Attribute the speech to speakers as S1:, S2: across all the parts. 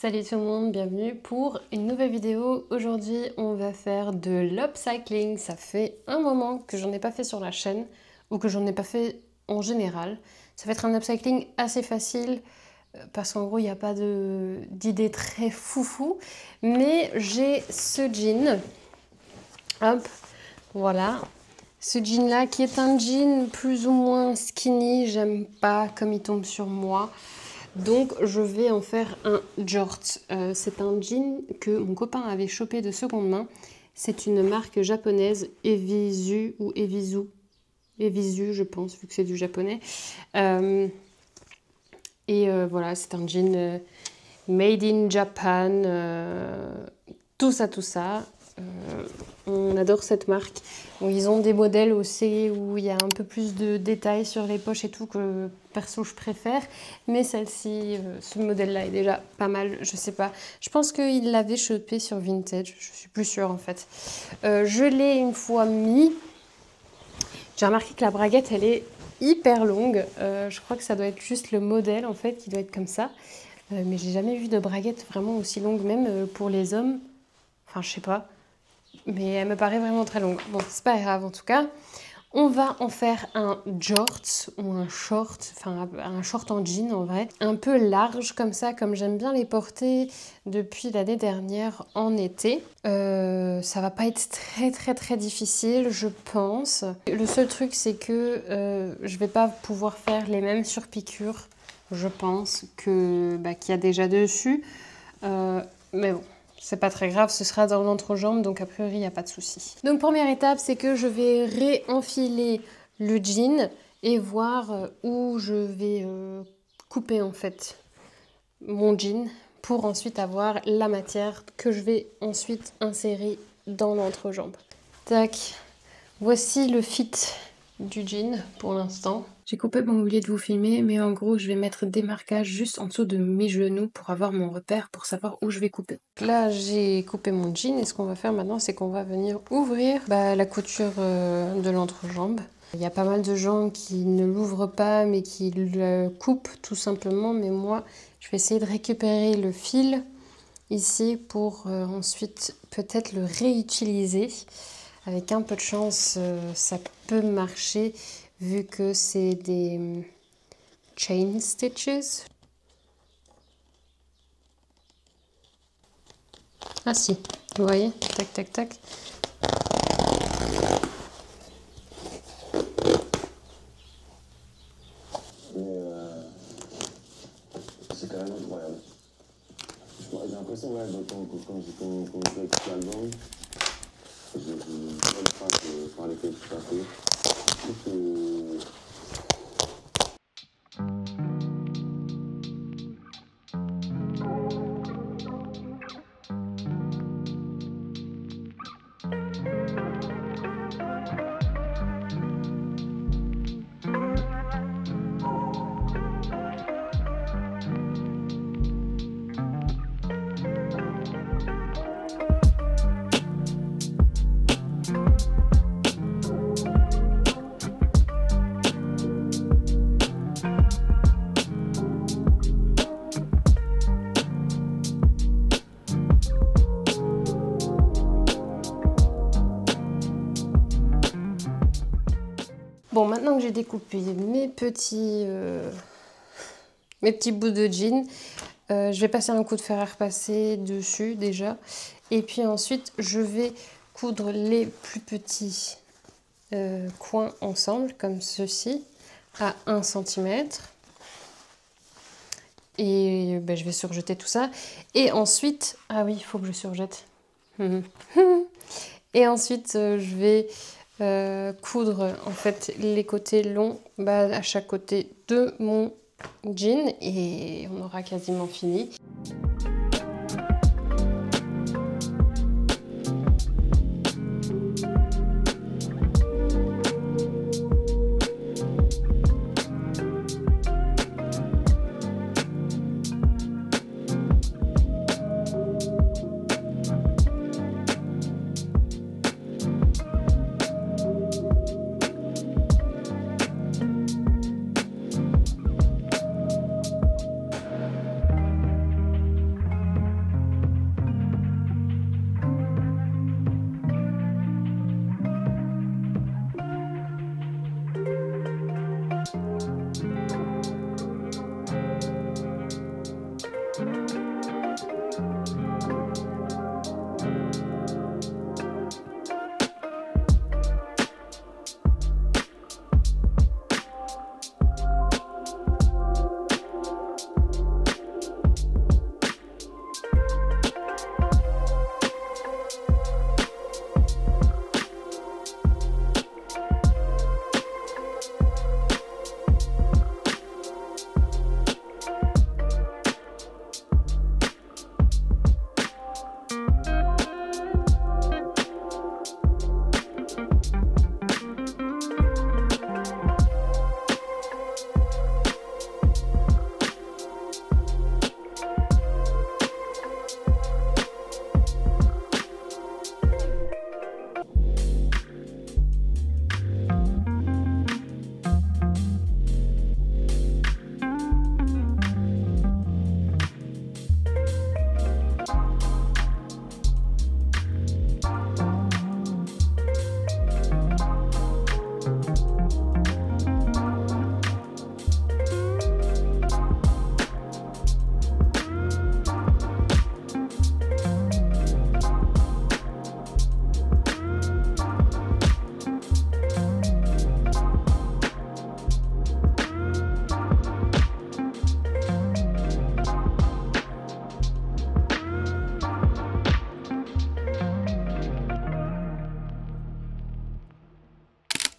S1: Salut tout le monde, bienvenue pour une nouvelle vidéo. Aujourd'hui on va faire de l'upcycling. Ça fait un moment que j'en ai pas fait sur la chaîne ou que j'en ai pas fait en général. Ça va être un upcycling assez facile parce qu'en gros il n'y a pas d'idée très foufou. Mais j'ai ce jean, hop, voilà. Ce jean là qui est un jean plus ou moins skinny, j'aime pas comme il tombe sur moi. Donc je vais en faire un jort. C'est un jean que mon copain avait chopé de seconde main. C'est une marque japonaise, Evisu ou Evisu. Evisu je pense, vu que c'est du japonais. Voilà, c'est un jean made in Japan. Tout ça. On adore cette marque. Bon, ils ont des modèles aussi où il y a un peu plus de détails sur les poches et tout que perso je préfère. Mais celle-ci, ce modèle-là est déjà pas mal. Je sais pas. Je pense qu'il l'avait chopé sur Vintage. Je suis plus sûre en fait. Je l'ai une fois mis. J'ai remarqué que la braguette elle est hyper longue. Je crois que ça doit être juste le modèle en fait qui doit être comme ça. Mais j'ai jamais vu de braguette vraiment aussi longue, même pour les hommes. Enfin, je sais pas. Mais elle me paraît vraiment très longue. Bon, c'est pas grave en tout cas. On va en faire un jort ou un short, enfin un short en jean en vrai. Un peu large comme ça, comme j'aime bien les porter depuis l'année dernière en été. Ça va pas être très difficile, je pense. Le seul truc, c'est que je vais pas pouvoir faire les mêmes surpiqûres, je pense, qu'il y a déjà dessus. Mais bon. C'est pas très grave, ce sera dans l'entrejambe, donc a priori, il n'y a pas de souci. Donc première étape, c'est que je vais réenfiler le jean et voir où je vais couper en fait mon jean pour ensuite avoir la matière que je vais ensuite insérer dans l'entrejambe. Tac, voici le fit du jean pour l'instant. J'ai complètement oublié de vous filmer, mais en gros je vais mettre des marquages juste en dessous de mes genoux pour avoir mon repère, pour savoir où je vais couper. Là j'ai coupé mon jean et ce qu'on va faire maintenant c'est qu'on va venir ouvrir la couture de l'entrejambe. Il y a pas mal de gens qui ne l'ouvrent pas mais qui le coupent tout simplement, mais moi je vais essayer de récupérer le fil ici pour ensuite peut-être le réutiliser. Avec un peu de chance ça peut marcher vu que c'est des chain stitches. Ah si, vous voyez, tac.
S2: C'est quand même incroyable. J'ai l'impression, quand je fais tout l'album, je vois le phrase par lesquelles je suis passé.
S1: Bon, maintenant que j'ai découpé mes petits bouts de jean, je vais passer un coup de fer à repasser dessus déjà. Et puis ensuite, je vais coudre les plus petits coins ensemble, comme ceci, à 1 cm. Et je vais surjeter tout ça. Et ensuite, ah oui, il faut que je surjette. Et ensuite, je vais coudre en fait les côtés longs à chaque côté de mon jean et on aura quasiment fini.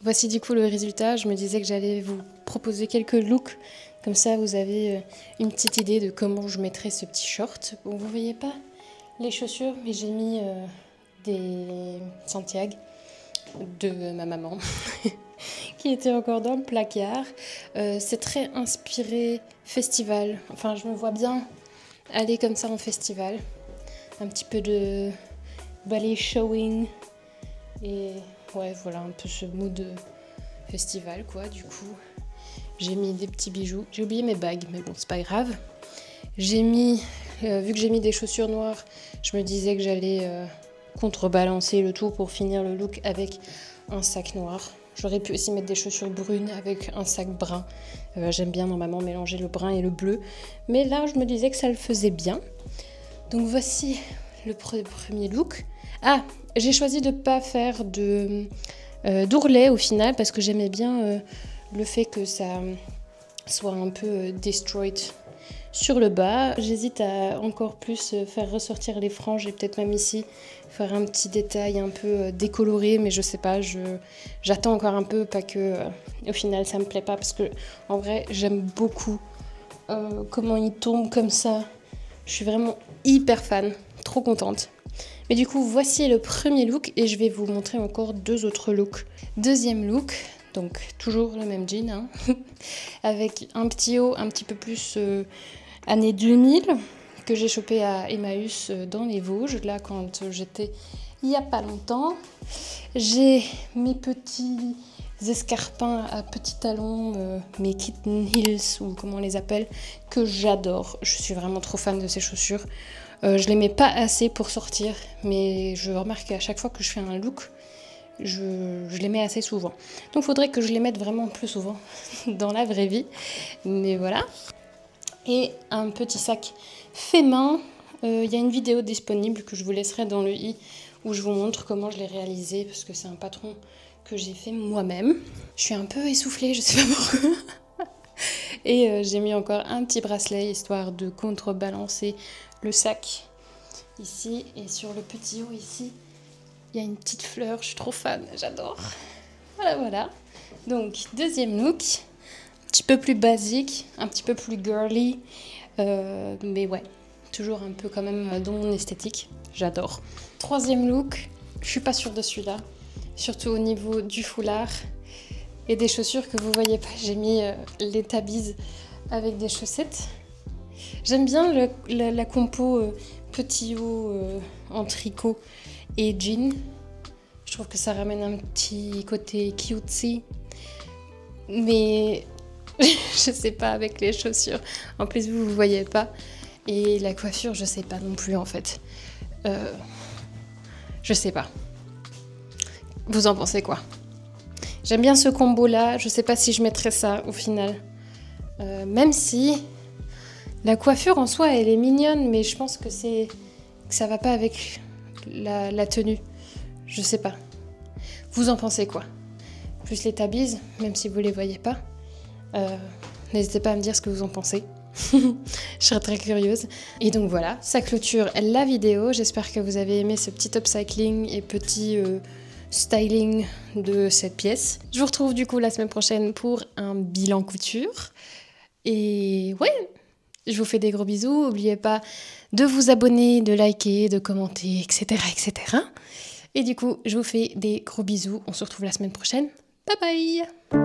S1: Voici du coup le résultat. Je me disais que j'allais vous proposer quelques looks. Comme ça, vous avez une petite idée de comment je mettrai ce petit short. Bon, vous voyez pas les chaussures, mais j'ai mis des Santiago de ma maman qui était encore dans le placard. C'est très inspiré festival. Enfin, je me vois bien aller comme ça en festival. Un petit peu de ballet showing. Et ouais, voilà, un peu ce mood festival, quoi, du coup. J'ai mis des petits bijoux. J'ai oublié mes bagues, mais bon, c'est pas grave. J'ai mis, vu que j'ai mis des chaussures noires, je me disais que j'allais contrebalancer le tout pour finir le look avec un sac noir. J'aurais pu aussi mettre des chaussures brunes avec un sac brun. J'aime bien normalement mélanger le brun et le bleu. Mais là, je me disais que ça le faisait bien. Donc voici le premier look. Ah, j'ai choisi de ne pas faire d'ourlet au final parce que j'aimais bien le fait que ça soit un peu destroyed sur le bas. J'hésite à encore plus faire ressortir les franges et peut-être même ici faire un petit détail un peu décoloré, mais je sais pas, j'attends encore un peu, pas que au final ça me plaît pas parce que en vrai j'aime beaucoup comment il tombe comme ça. Je suis vraiment hyper fan, trop contente. Mais du coup, voici le premier look et je vais vous montrer encore deux autres looks. Deuxième look, donc toujours le même jean, hein, avec un petit haut un petit peu plus année 2000 que j'ai chopé à Emmaüs dans les Vosges, là quand j'étais il n'y a pas longtemps. J'ai mes petits escarpins à petits talons, mes kitten heels ou comment on les appelle, que j'adore. Je suis vraiment trop fan de ces chaussures. Je les mets pas assez pour sortir, mais je remarque qu'à chaque fois que je fais un look, je les mets assez souvent. Donc il faudrait que je les mette vraiment plus souvent dans la vraie vie. Mais voilà. Et un petit sac fait main. Il y a une vidéo disponible que je vous laisserai dans le i où je vous montre comment je l'ai réalisé parce que c'est un patron que j'ai fait moi-même. Je suis un peu essoufflée, je sais pas pourquoi. Et j'ai mis encore un petit bracelet histoire de contrebalancer le sac ici. Et sur le petit haut ici, il y a une petite fleur. Je suis trop fan, j'adore. Voilà, voilà. Donc, deuxième look. Un petit peu plus basique, un petit peu plus girly. Mais ouais, toujours un peu quand même dans mon esthétique. J'adore. Troisième look. Je suis pas sûre de celui-là. Surtout au niveau du foulard. Et des chaussures que vous voyez pas. J'ai mis les tabises avec des chaussettes. J'aime bien la compo petit haut en tricot et jean. Je trouve que ça ramène un petit côté cutesy. Mais je sais pas avec les chaussures. En plus, vous voyez pas. Et la coiffure, je sais pas non plus en fait. Je sais pas. Vous en pensez quoi? J'aime bien ce combo-là. Je sais pas si je mettrais ça au final. Même si la coiffure en soi, elle est mignonne, mais je pense que ça va pas avec la tenue. Je sais pas. Vous en pensez quoi? Plus les tabises, même si vous les voyez pas. N'hésitez pas à me dire ce que vous en pensez. Je serais très curieuse. Et donc voilà, ça clôture la vidéo. J'espère que vous avez aimé ce petit upcycling et petit styling de cette pièce. Je vous retrouve du coup la semaine prochaine pour un bilan couture. Et ouais, je vous fais des gros bisous. N'oubliez pas de vous abonner, de liker, de commenter, etc., etc. Et du coup, je vous fais des gros bisous. On se retrouve la semaine prochaine. Bye bye!